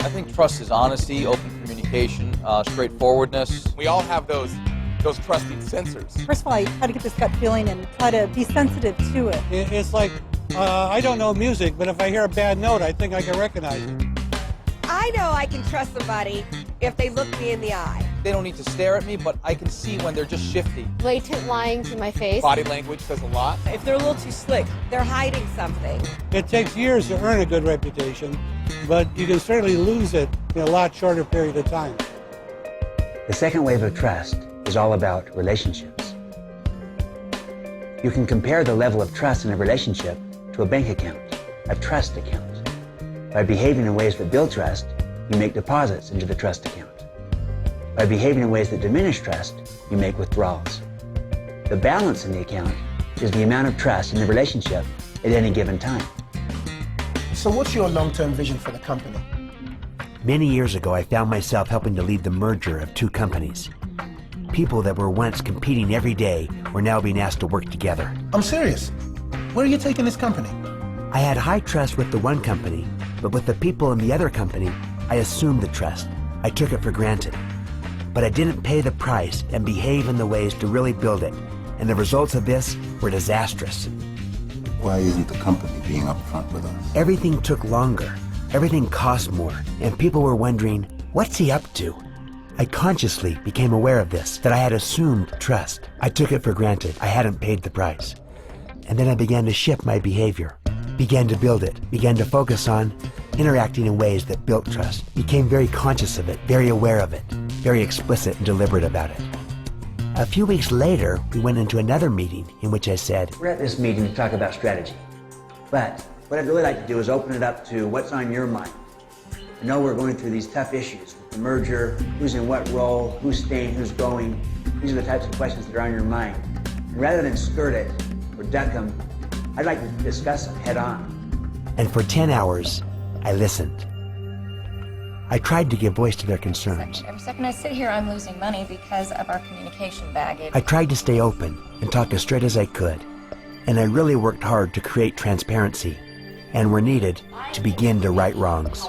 I think trust is honesty, open communication, straightforwardness. We all have those trusting sensors. First of all, I try to get this gut feeling and try to be sensitive to it. It's like, I don't know music, but if I hear a bad note, I think I can recognize it. I know I can trust somebody if they look me in the eye. They don't need to stare at me, but I can see when they're just shifty. Blatant lying to my face. Body language says a lot. If they're a little too slick, they're hiding something. It takes years to earn a good reputation, but you can certainly lose it in a lot shorter period of time. The second wave of trust is all about relationships. You can compare the level of trust in a relationship to a bank account, a trust account. By behaving in ways that build trust, you make deposits into the trust account. By behaving in ways that diminish trust, you make withdrawals. The balance in the account is the amount of trust in the relationship at any given time. So what's your long-term vision for the company? Many years ago, I found myself helping to lead the merger of two companies. People that were once competing every day were now being asked to work together. I'm serious. Where are you taking this company? I had high trust with the one company, but with the people in the other company, I assumed the trust. I took it for granted. But I didn't pay the price and behave in the ways to really build it, and the results of this were disastrous. Why isn't the company being upfront with us? Everything took longer, everything cost more, and people were wondering, what's he up to? I consciously became aware of this, that I had assumed trust. I took it for granted. I hadn't paid the price. And then I began to shift my behavior, began to build it, began to focus on interacting in ways that built trust, became very conscious of it, very aware of it, very explicit and deliberate about it. A few weeks later, we went into another meeting in which I said, We're at this meeting to talk about strategy, but what I'd really like to do is open it up to what's on your mind. I know we're going through these tough issues with the merger, who's in what role, who's staying, who's going. These are the types of questions that are on your mind. And rather than skirt it or duck them, I'd like to discuss them head on. And for 10 hours, I listened. I tried to give voice to their concerns. Every second I sit here, I'm losing money because of our communication baggage. I tried to stay open and talk as straight as I could. And I really worked hard to create transparency and where needed to begin to right wrongs.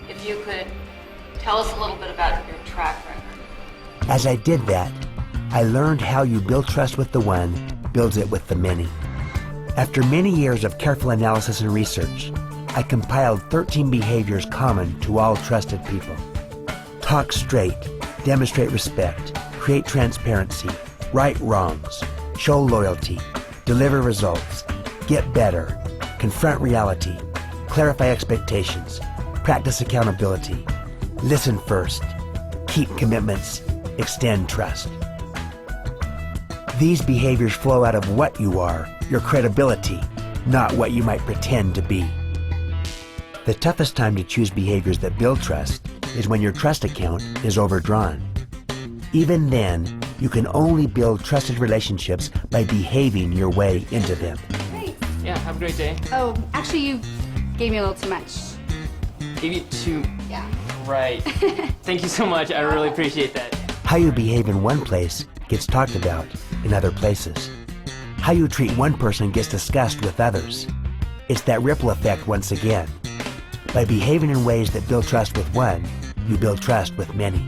If you could tell us a little bit about your track record. As I did that, I learned how you build trust with the one builds it with the many. After many years of careful analysis and research, I compiled 13 behaviors common to all trusted people. Talk straight, demonstrate respect, create transparency, right wrongs, show loyalty, deliver results, get better, confront reality, clarify expectations, practice accountability, listen first, keep commitments, extend trust. These behaviors flow out of what you are, your credibility, not what you might pretend to be. The toughest time to choose behaviors that build trust is when your trust account is overdrawn. Even then, you can only build trusted relationships by behaving your way into them. Great. Yeah, have a great day. Oh, actually, you gave me a little too much. Gave you two. Yeah. Right. Thank you so much. I really appreciate that. How you behave in one place gets talked about in other places. How you treat one person gets discussed with others. It's that ripple effect once again. By behaving in ways that build trust with one, you build trust with many.